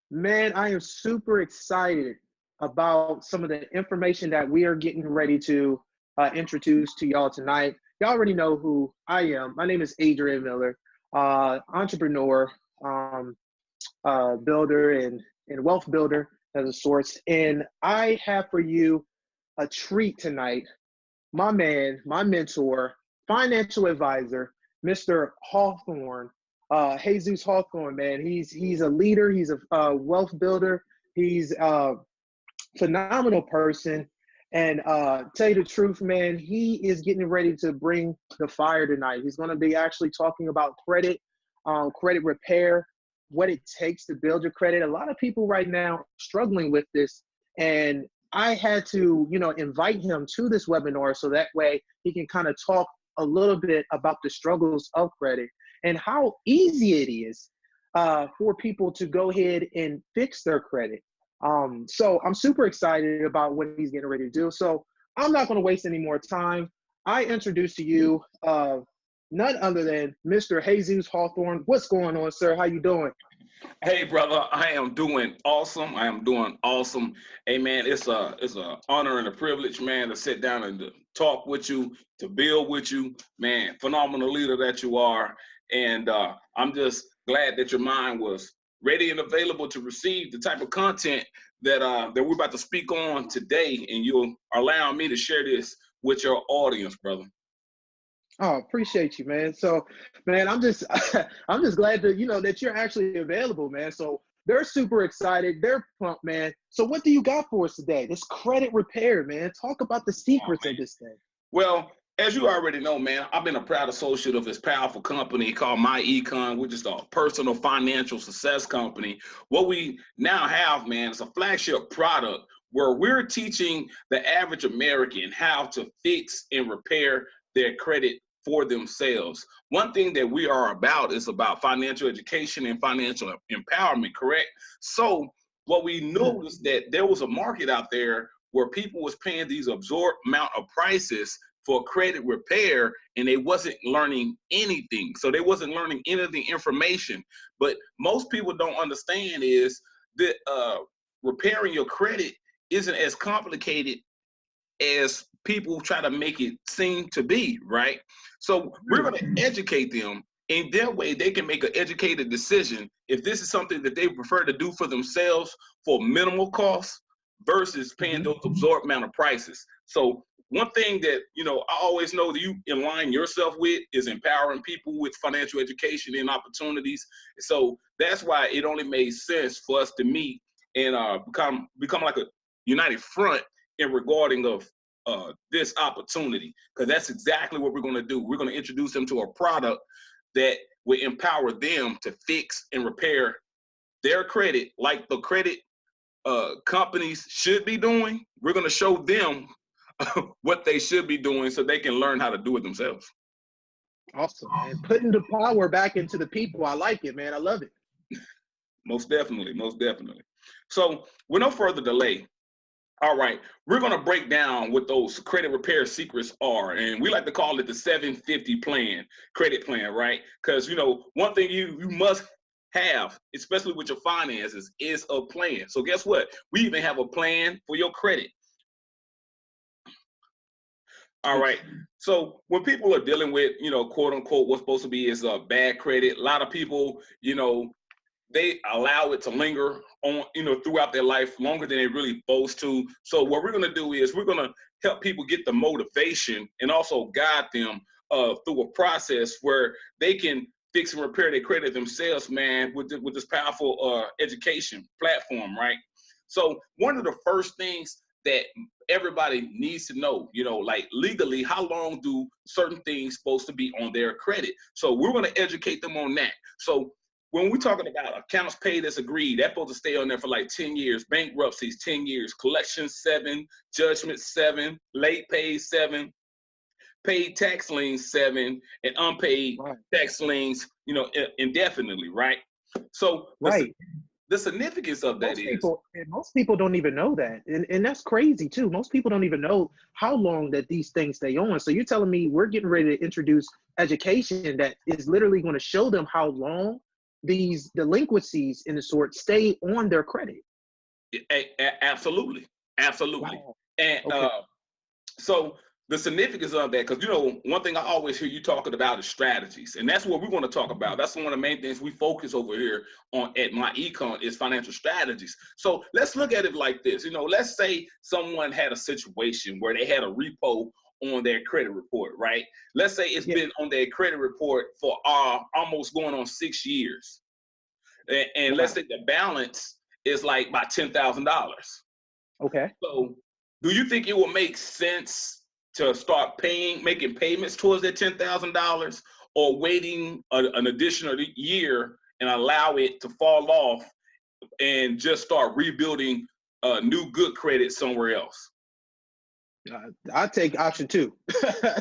Man, I am super excited about some of the information that we are getting ready to introduce to y'all tonight. Y'all already know who I am. My name is Adrian Miller, entrepreneur, builder, and wealth builder as a source. And I have for you a treat tonight. My man, my mentor, financial advisor, Mr. Hawthorne, Jesus Hawthorne, man. He's a leader. He's a wealth builder. He's a phenomenal person. And tell you the truth, man, he is getting ready to bring the fire tonight. He's going to be actually talking about credit, credit repair, what it takes to build your credit. A lot of people right now are struggling with this, and I had to, invite him to this webinar so that way he can kind of talk a little bit about the struggles of credit and how easy it is for people to go ahead and fix their credit. So I'm super excited about what he's getting ready to do. So I'm not going to waste any more time. I introduce to you none other than Mr. Jesus Hawthorne. What's going on, sir? How you doing? Hey, brother, I am doing awesome. I am doing awesome. Hey, man, it's a honor and a privilege, man, to sit down and to talk with you, to build with you, man. Phenomenal leader that you are, and I'm just glad that your mind was ready and available to receive the type of content that that we're about to speak on today, and you'll allow me to share this with your audience, brother. Oh, appreciate you, man. So, man, I'm just I'm just glad that that you're actually available, man. So they're super excited. They're pumped, man. So what do you got for us today? This credit repair, man. Talk about the Oh, secrets man. of this thing. Well, as you already know, man, I've been a proud associate of this powerful company called myEcon, which is a personal financial success company. What we now have, man, is a flagship product where we're teaching the average American how to fix and repair their credit for themselves. One thing that we are about is about financial education and financial empowerment, correct? So what we noticed that there was a market out there where people was paying these absurd amount of prices for credit repair, and they wasn't learning anything. So they wasn't learning any of the information. But most people don't understand is that repairing your credit isn't as complicated as people try to make it seem to be, right? So we're going to educate them in their way. They can make an educated decision if this is something that they prefer to do for themselves for minimal cost versus paying those absorbed amount of prices. So one thing that I always know that you align yourself with is empowering people with financial education and opportunities. So that's why it only made sense for us to meet and become like a united front in regarding of this opportunity, because that's exactly what we're going to do. We're going to introduce them to a product that will empower them to fix and repair their credit like the credit companies should be doing. We're going to show them what they should be doing so they can learn how to do it themselves. Awesome, man. Putting the power back into the people. I like it, man. I love it. Most definitely, most definitely. So with no further delay, all right, we're going to break down what those credit repair secrets are. And we like to call it the 750 plan, credit plan, right? Because, one thing you must have, especially with your finances, is a plan. So guess what? We even have a plan for your credit. All right. So when people are dealing with, quote unquote, what's supposed to be is bad credit, a lot of people, they allow it to linger on, throughout their life longer than they really supposed to. So what we're going to do is we're going to help people get the motivation and also guide them through a process where they can fix and repair their credit themselves, man, with this powerful education platform, right? So one of the first things that everybody needs to know, like legally, how long do certain things supposed to be on their credit? So we're going to educate them on that. So when we're talking about accounts paid as agreed, that's supposed to stay on there for like 10 years, bankruptcies, 10 years, collections, 7, judgments, 7, late pays, 7, paid tax liens, 7, and unpaid tax liens, indefinitely, right? So the significance of that most people don't even know that. And that's crazy too. Most people don't even know how long that these things stay on. So you're telling me we're getting ready to introduce education that is literally going to show them how long these delinquencies in the sort stay on their credit. Absolutely, absolutely. Wow. And Okay. so the significance of that, because one thing I always hear you talking about is strategies, and that's what we're going to talk about. That's one of the main things we focus over here on at myEcon is financial strategies. So let's look at it like this. Let's say someone had a situation where they had a repo on their credit report, right? Let's say it's been on their credit report for almost going on 6 years, and let's say the balance is like about $10,000. Okay. So do you think it will make sense to start making payments towards that $10,000, or waiting an additional year and allow it to fall off and just start rebuilding new good credit somewhere else? I take option 2.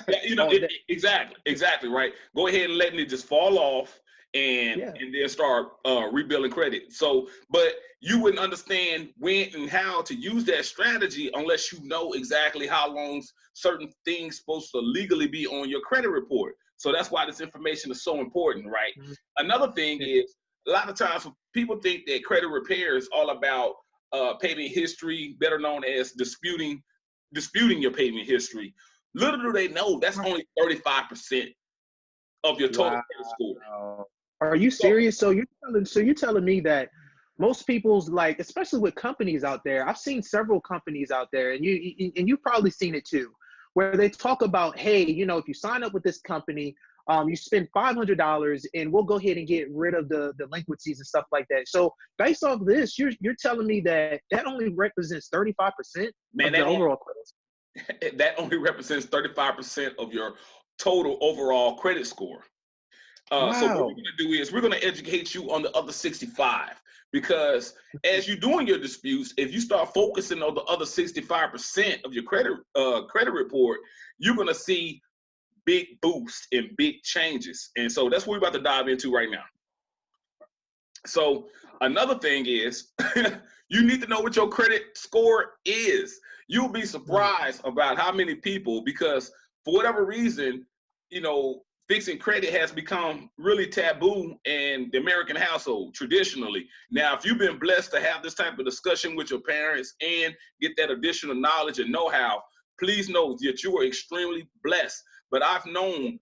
Yeah, exactly, right. Go ahead and letting it just fall off and then start rebuilding credit. So, but you wouldn't understand when and how to use that strategy unless you know exactly how long certain things supposed to legally be on your credit report. So that's why this information is so important, right? Mm-hmm. Another thing is, a lot of times people think that credit repair is all about payment history, better known as disputing your payment history. Little do they know that's only 35% of your total credit score. Are you serious? So you're telling me that most people's, like, especially with companies out there, I've seen several companies out there, and you've probably seen it too, where they talk about, hey, if you sign up with this company, you spend $500 and we'll go ahead and get rid of the delinquencies and stuff like that. So based off of this, you're telling me that only represents 35% of the overall credit. That only represents 35% of your total overall credit score. Wow. So what we're going to do is we're going to educate you on the other 65, because as you're doing your disputes, if you start focusing on the other 65% of your credit report, you're going to see big boosts and big changes. And so that's what we're about to dive into right now. So another thing is you need to know what your credit score is. You'll be surprised about how many people, because for whatever reason, fixing credit has become really taboo in the American household traditionally. Now, if you've been blessed to have this type of discussion with your parents and get that additional knowledge and know-how, please know that you are extremely blessed. But I've known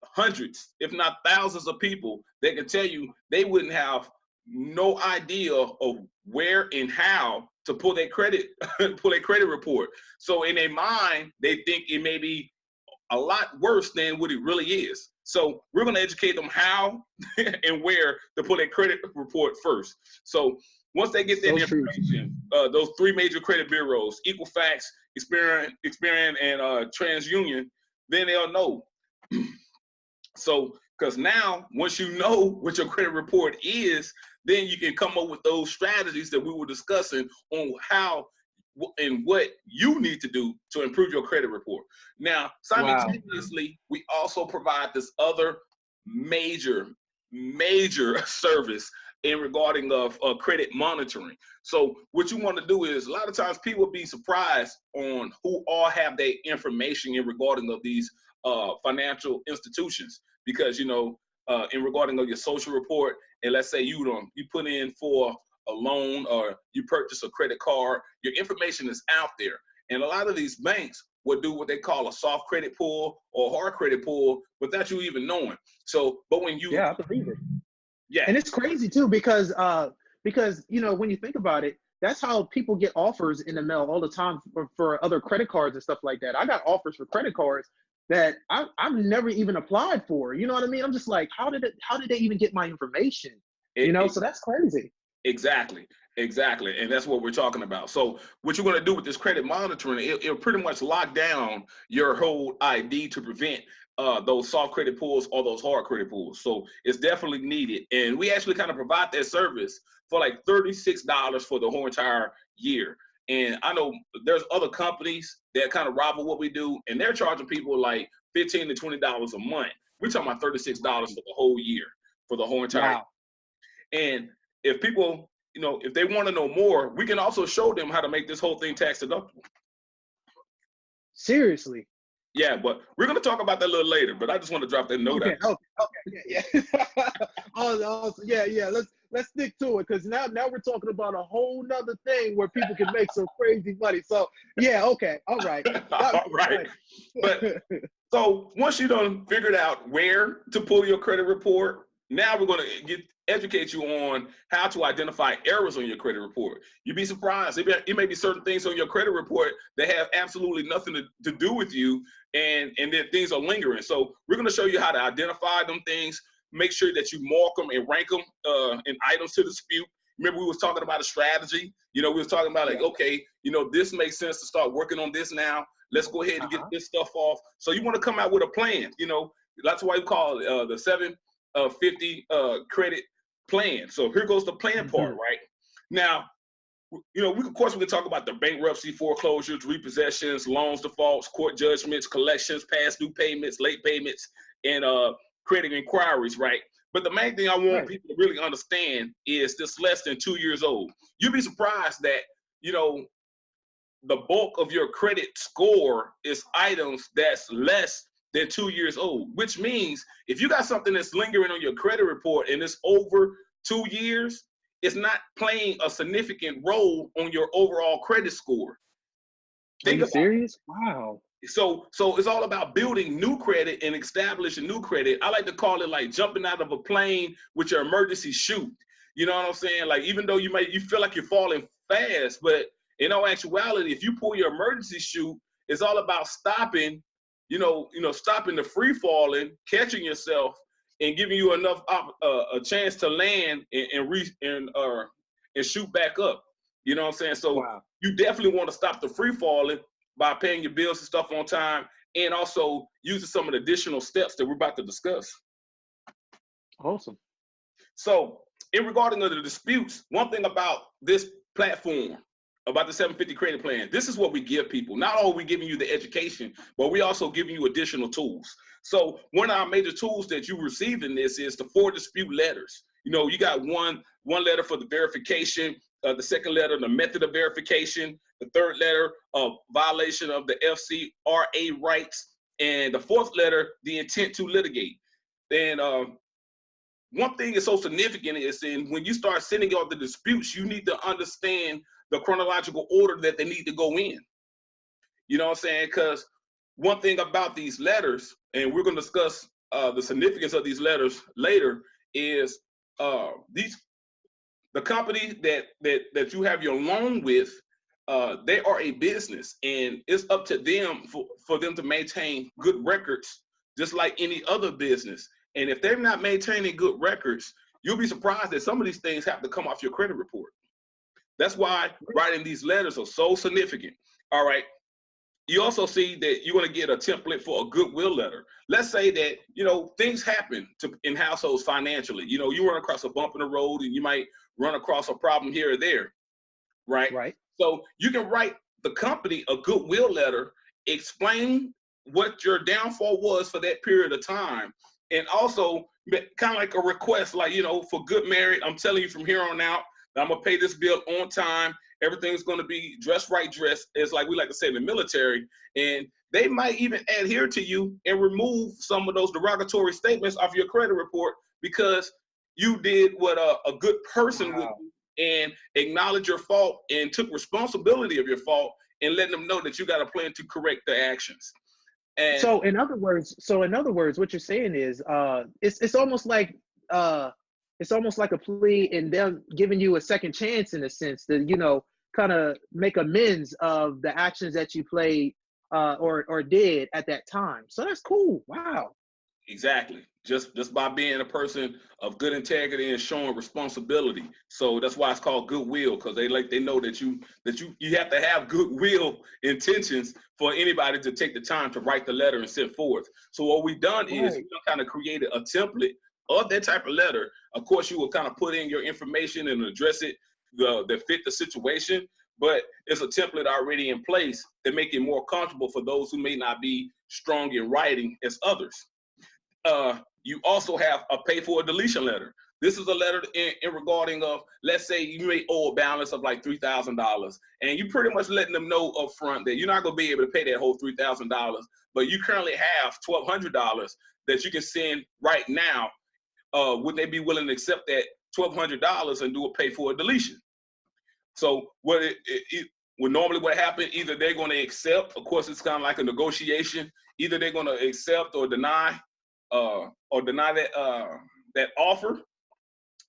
hundreds, if not thousands of people that can tell you they wouldn't have no idea of where and how to pull their credit report. So in their mind, they think it may be a lot worse than what it really is. So we're going to educate them how and where to pull their credit report first. So once they get that information, those 3 major credit bureaus, Equifax, Experian, and TransUnion, then they'll know. So, because now, once you know what your credit report is, then you can come up with those strategies that we were discussing on how and what you need to do to improve your credit report. Now, simultaneously, we also provide this other major service in regarding of credit monitoring. So what you want to do is, a lot of times people be surprised on who all have their information in regarding of these financial institutions, because in regarding of your social report, and let's say you put in for a loan or you purchase a credit card, your information is out there. And a lot of these banks will do what they call a soft credit pull or hard credit pull without you even knowing. So, but when you I believe it. Yeah, and it's crazy too, because when you think about it, that's how people get offers in the mail all the time for other credit cards and stuff like that. I got offers for credit cards that I've never even applied for. You know what I mean? I'm just like, how did they even get my information? So that's crazy. Exactly. And that's what we're talking about. So what you're going to do with this credit monitoring, it'll pretty much lock down your whole ID to prevent those soft credit pulls or those hard credit pulls. So it's definitely needed. And we actually kind of provide that service for like $36 for the whole entire year. And I know there's other companies that kind of rival what we do, and they're charging people like $15 to $20 a month. We're talking about $36 for the whole year, for the whole entire year. And if people, if they want to know more, we can also show them how to make this whole thing tax deductible. Seriously? Yeah, but we're gonna talk about that a little later. But I just want to drop that note out. Okay, yeah. Oh, yeah. Let's stick to it, because now we're talking about a whole nother thing where people can make some crazy money. So yeah, okay, all right. All right. But so once you done figured out where to pull your credit report, now we're going to educate you on how to identify errors on your credit report. You'd be surprised. It may be certain things on your credit report that have absolutely nothing to do with you, and then things are lingering. So we're going to show you how to identify them things, make sure that you mark them and rank them in items to dispute. Remember, we was talking about a strategy. We was talking about like, okay, this makes sense to start working on this now. Let's go ahead and get this stuff off. So you want to come out with a plan. That's why we call it the 750 credit plan. So here goes the plan part, right? Now, of course, we can talk about the bankruptcy, foreclosures, repossessions, loans, defaults, court judgments, collections, past due payments, late payments, and credit inquiries, right? But the main thing I want people to really understand is this less than 2 years old. You'd be surprised that, the bulk of your credit score is items that's less than 2 years old, which means if you got something that's lingering on your credit report and it's over 2 years, it's not playing a significant role on your overall credit score. Are you serious? Wow. So it's all about building new credit and establishing new credit. I like to call it like jumping out of a plane with your emergency chute. You know what I'm saying? Like, even though you feel like you're falling fast, but in all actuality, if you pull your emergency chute, it's all about stopping, stopping the free falling, catching yourself, and giving you enough a chance to land and shoot back up. You know what I'm saying? So you definitely want to stop the free falling by paying your bills and stuff on time, and also using some of the additional steps that we're about to discuss. Awesome. So in regarding to the disputes, one thing about this platform, about the 750 credit plan, this is what we give people. Not only are we giving you the education, but we also giving you additional tools. So one of our major tools that you receive in this is the 4 dispute letters. You got one letter for the verification, the second letter, the method of verification, the third letter, violation of the FCRA rights, and the fourth letter, the intent to litigate. Then one thing is so significant is when you start sending out the disputes, you need to understand the chronological order that they need to go in. You know what I'm saying? Because one thing about these letters, and we're going to discuss the significance of these letters later, is the company that you have your loan with, they are a business, and it's up to them for them to maintain good records, just like any other business. And if they're not maintaining good records, you'll be surprised that some of these things have to come off your credit report. That's why writing these letters are so significant. All right. You also see that you're going to get a template for a goodwill letter. Let's say that, things happen in households financially. You run across a bump in the road, and you might run across a problem here or there. Right. So you can write the company a goodwill letter, explain what your downfall was for that period of time, and also kind of like a request, like, for good merit, I'm telling you from here on out, I'm going to pay this bill on time. Everything's going to be dressed right, dressed. It's like we like to say in the military. And they might even adhere to you and remove some of those derogatory statements off your credit report because you did what a good person would do and acknowledge your fault and took responsibility of your fault and letting them know that you got a plan to correct the actions. And so in other words, what you're saying is it's almost like a plea and them giving you a second chance, in a sense, to kind of make amends of the actions that you played or did at that time. So that's cool. Wow. Exactly. Just by being a person of good integrity and showing responsibility. So that's why it's called goodwill, because they know that you have to have goodwill intentions for anybody to take the time to write the letter and send forth. So what we've done is we kind of created a template of that type of letter. Of course, you will kind of put in your information and address it that fit the situation, but it's a template already in place that make it more comfortable for those who may not be strong in writing as others. You also have a pay for a deletion letter. This is a letter in regarding of, let's say you may owe a balance of like $3,000, and you pretty much letting them know up front that you're not going to be able to pay that whole $3,000, but you currently have $1,200 that you can send right now. Would they be willing to accept that $1,200 and do a pay for a deletion? So normally what happens, either they're going to accept, of course, it's kind of like a negotiation. Either they're going to accept or deny that offer.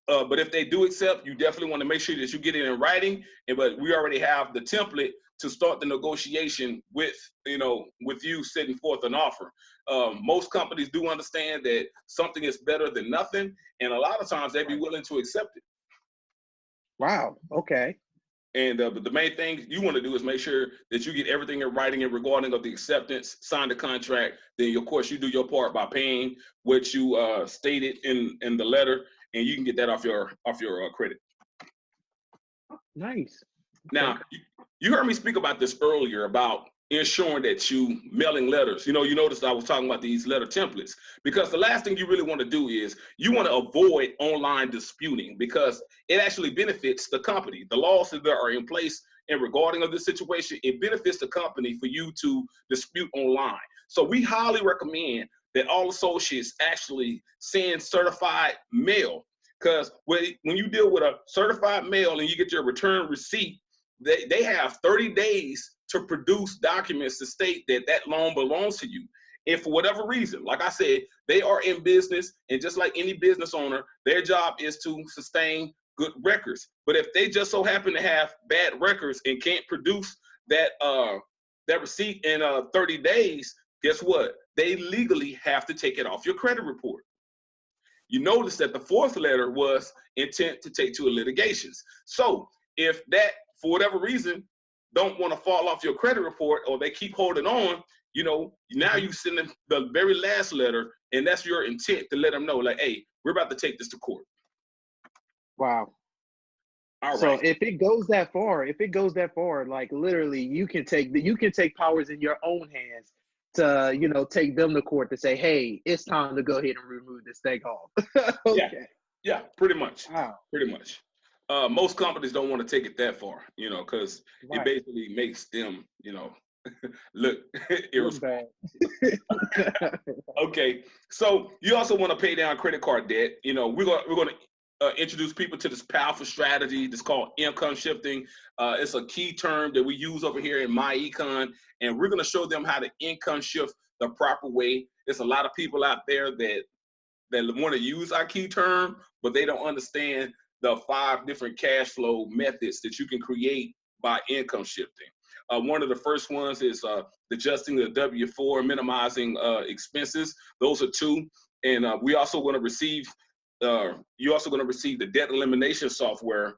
But if they do accept, you definitely want to make sure that you get it in writing. But we already have the template to start the negotiation with you setting forth an offer. Most companies do understand that something is better than nothing, and a lot of times they'd be willing to accept it. Wow. Okay. And but the main thing you want to do is make sure that you get everything in writing in regarding of the acceptance, sign the contract. Then, of course, you do your part by paying what you stated in the letter, and you can get that off your credit. Nice. Now, you heard me speak about this earlier about ensuring that you mailing letters. You noticed I was talking about these letter templates, because the last thing you really want to do is you want to avoid online disputing, because it actually benefits the company. The laws that are in place in regarding of this situation, it benefits the company for you to dispute online. So we highly recommend that all associates actually send certified mail, because when you deal with a certified mail and you get your return receipt, they have 30 days to produce documents to state that that loan belongs to you. And for whatever reason, like I said, they are in business, and just like any business owner, their job is to sustain good records. But if they just so happen to have bad records and can't produce that receipt in 30 days, guess what? They legally have to take it off your credit report. You notice that the fourth letter was intent to take to a litigations. So if that, for whatever reason, don't want to fall off your credit report, or they keep holding on, now you send them the very last letter, and that's your intent to let them know, like, hey, we're about to take this to court. Wow. All so right. if it goes that far, like literally you can take powers in your own hands to, take them to court to say, hey, it's time to go ahead and remove this thing off. Okay. Yeah, pretty much. Wow. Pretty much. Most companies don't want to take it that far, because it basically makes them, look irresponsible. Okay, so you also want to pay down credit card debt. We're going to introduce people to this powerful strategy that's called income shifting. It's a key term that we use over here in myEcon, and we're going to show them how to income shift the proper way. There's a lot of people out there that want to use our key term, but they don't understand the 5 different cash flow methods that you can create by income shifting. One of the first ones is adjusting the W-4, minimizing expenses. Those are 2. And we also going to receive, you're also going to receive the debt elimination software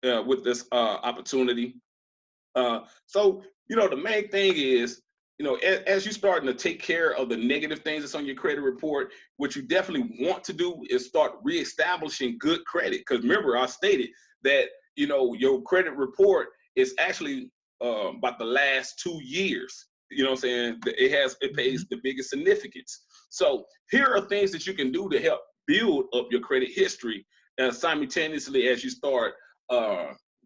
with this opportunity. So, the main thing is, as you're starting to take care of the negative things that's on your credit report, what you definitely want to do is start reestablishing good credit. Because remember, I stated that, your credit report is actually about the last 2 years. You know what I'm saying? It pays the biggest significance. So here are things that you can do to help build up your credit history simultaneously as you start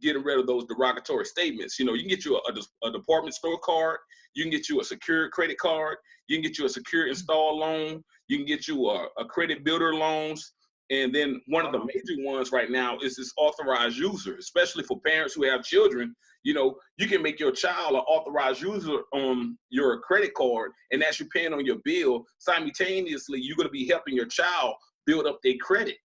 getting rid of those derogatory statements. You can get you a department store card. You can get you a secure credit card. You can get you a secure install loan. You can get you a credit builder loans. And then one of the major ones right now is this authorized user, especially for parents who have children. You can make your child an authorized user on your credit card, and as you're paying on your bill, simultaneously, you're going to be helping your child build up their credit.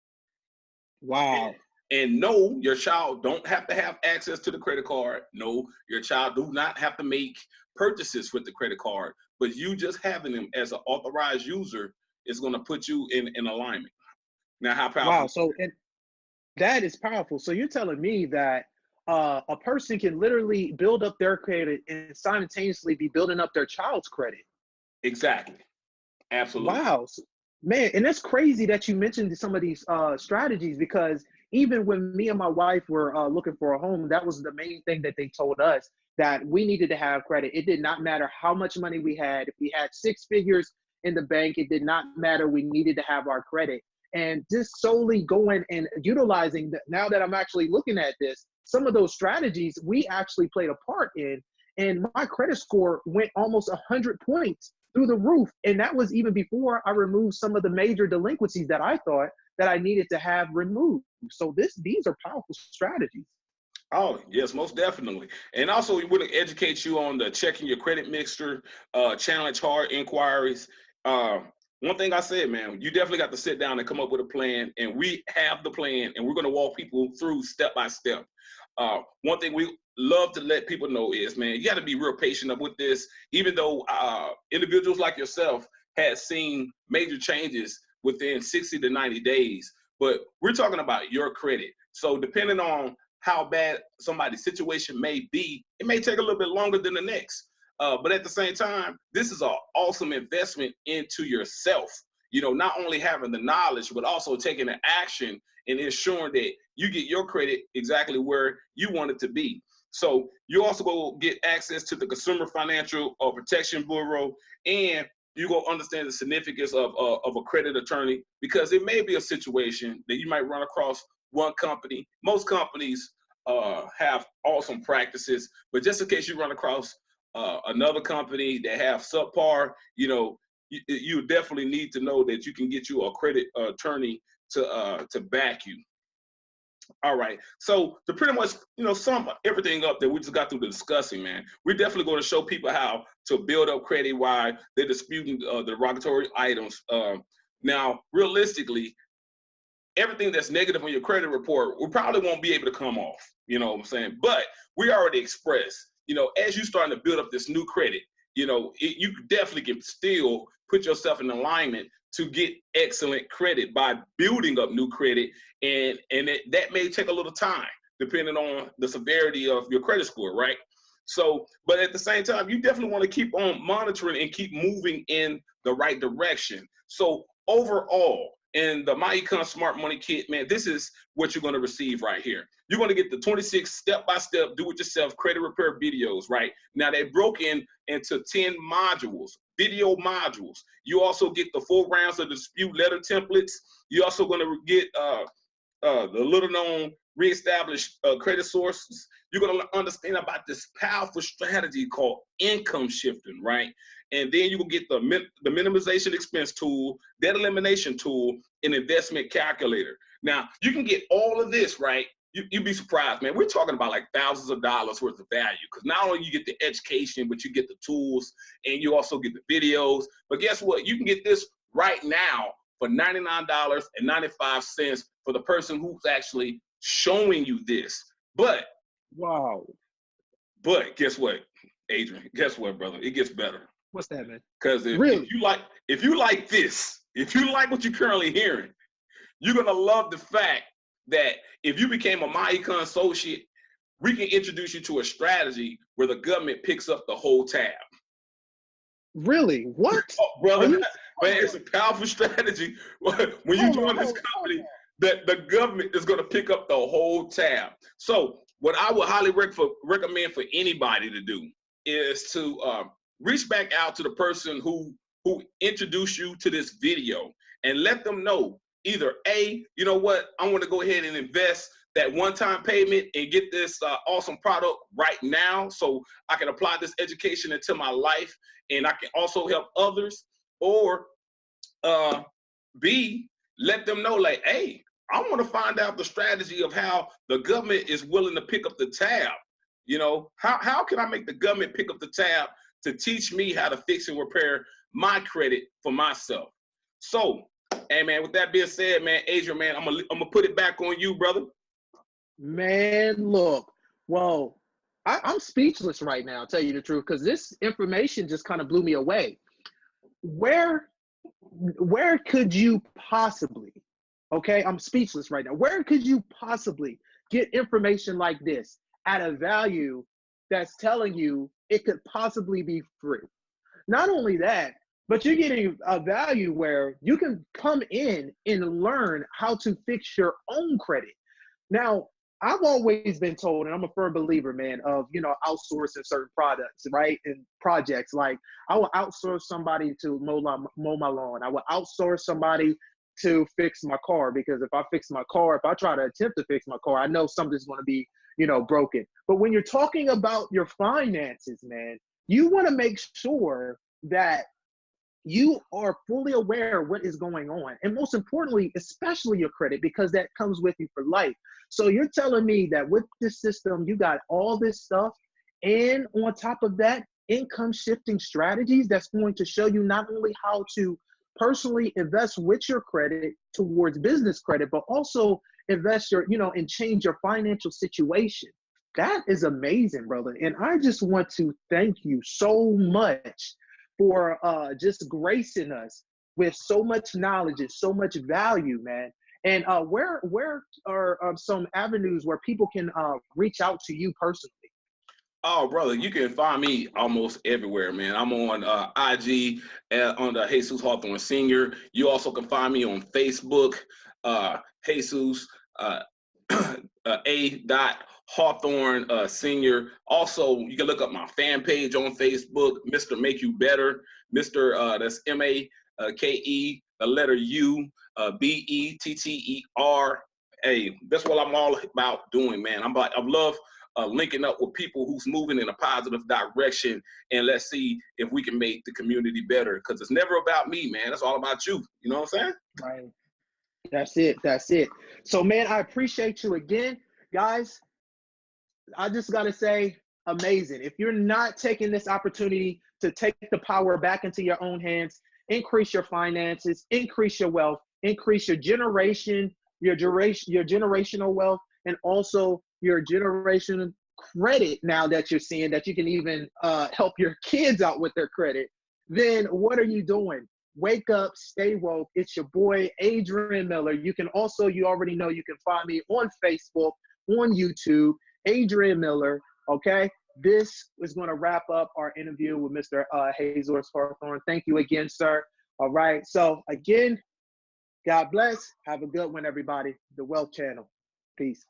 Wow. And no, your child don't have to have access to the credit card. No, your child do not have to make purchases with the credit card, but you just having them as an authorized user is going to put you in alignment. Now, how powerful? Wow. So that is powerful. So you're telling me that a person can literally build up their credit and simultaneously be building up their child's credit. Exactly. Absolutely. Wow. Man, and that's crazy that you mentioned some of these strategies, because even when me and my wife were looking for a home, that was the main thing that they told us, that we needed to have credit. It did not matter how much money we had. If we had 6 figures in the bank, it did not matter. We needed to have our credit. and just solely going and utilizing now that I'm actually looking at this, some of those strategies we actually played a part in. And my credit score went almost 100 points through the roof. And that was even before I removed some of the major delinquencies that I thought that I needed to have removed. So these are powerful strategies. Oh, yes, most definitely. And also, we want to educate you on the checking your credit mixture, challenge hard inquiries. One thing I said, man, you definitely got to sit down and come up with a plan. And we have the plan, and we're going to walk people through step by step. One thing we love to let people know is, man, you got to be real patient with this, even though individuals like yourself had seen major changes within 60 to 90 days. But we're talking about your credit. So depending on how bad somebody's situation may be, it may take a little bit longer than the next. But at the same time, this is an awesome investment into yourself. You know, not only having the knowledge, but also taking the action and ensuring that you get your credit exactly where you want it to be. So you also go get access to the Consumer Financial Protection Bureau, and you go understand the significance of a credit attorney, because it may be a situation that you might run across one company. Most companies have awesome practices, but just in case you run across another company that have subpar, you know, you definitely need to know that you can get you a credit attorney to back you. All right. So to pretty much, you know, sum everything up that we just got through the discussing, man, we're definitely going to show people how to build up credit while they're disputing the derogatory items. Now, realistically, everything that's negative on your credit report, we probably won't be able to come off. You know what I'm saying? But we already expressed, you know, as you're starting to build up this new credit, you know, you definitely can still put yourself in alignment to get excellent credit by building up new credit. And that may take a little time depending on the severity of your credit score, right? So, but at the same time, you definitely want to keep on monitoring and keep moving in the right direction. So overall, in the myEcon Smart Money Kit, man, this is what you're going to receive right here. You're going to get the 26 step-by-step do-it-yourself credit repair videos, right? Now, they're broken into 10 modules, video modules. You also get the 4 rounds of dispute letter templates. You're also going to get the little-known reestablished credit sources. You're going to understand about this powerful strategy called income shifting, right? And then you will get the minimization expense tool, debt elimination tool, and investment calculator. Now, you can get all of this, right? You'd be surprised, man. We're talking about like thousands of dollars worth of value, because not only you get the education, but you get the tools, and you also get the videos. But guess what? You can get this right now for $99.95 for the person who's actually showing you this. But Wow. But guess what, Adrian? Guess what, brother? It gets better. What's that, man? Because if you like this, if you like what you're currently hearing, you're gonna love the fact that if you became a myEcon associate, we can introduce you to a strategy where the government picks up the whole tab. Really? What? Oh, brother, man, it's a powerful strategy. When you join this company, that the government is going to pick up the whole tab. So what I would highly recommend for anybody to do is to reach back out to the person who introduced you to this video and let them know either A, you know what, I want to go ahead and invest that one-time payment and get this awesome product right now so I can apply this education into my life and I can also help others. Or B, let them know like, hey, I want to find out the strategy of how the government is willing to pick up the tab. You know, how can I make the government pick up the tab to teach me how to fix and repair my credit for myself? So, hey man, with that being said, man, Adrian, man, I'm gonna put it back on you, brother. Man, look, well, I'm speechless right now, I'll tell you the truth, because this information just kind of blew me away. Where could you possibly, okay, I'm speechless right now. Where could you possibly get information like this at a value that's telling you it could possibly be free? Not only that, but you're getting a value where you can come in and learn how to fix your own credit. Now, I've always been told, and I'm a firm believer, man, of, you know, outsourcing certain products, right? And projects. Like, I will outsource somebody to mow my lawn. I will outsource somebody to fix my car, because if I try to attempt to fix my car, I know something's going to be, broken. But when you're talking about your finances, man, you want to make sure that you are fully aware of what is going on. And most importantly, especially your credit, because that comes with you for life. So you're telling me that with this system, you got all this stuff, and on top of that, income shifting strategies that's going to show you not only how to personally invest with your credit towards business credit, but also invest and change your financial situation. That is amazing, brother. And I just want to thank you so much for just gracing us with so much knowledge and so much value, man. And where are some avenues where people can reach out to you personally? Oh, brother, you can find me almost everywhere, man. I'm on IG under Jesus Hawthorne Sr. You also can find me on Facebook, Jesus A. Hawthorne Senior. Also, you can look up my fan page on Facebook, Mr. Make You Better. Mr. That's MAKE, the letter U, BETTER. Hey, that's what I'm all about doing, man. I love linking up with people who's moving in a positive direction, and let's see if we can make the community better, because it's never about me, man. It's all about you. You know what I'm saying? Right. That's it. So, man, I appreciate you again. Guys, I just got to say, amazing. If you're not taking this opportunity to take the power back into your own hands, increase your finances, increase your wealth, increase your generational wealth, and also your generation credit, now that you're seeing that you can even help your kids out with their credit, then what are you doing? Wake up, stay woke. It's your boy, Adrian Miller. You already know you can find me on Facebook, on YouTube, Adrian Miller, okay? This is going to wrap up our interview with Mr. Jesus Hawthorne. Thank you again, sir. All right. So again, God bless. Have a good one, everybody. The Wealth Channel. Peace.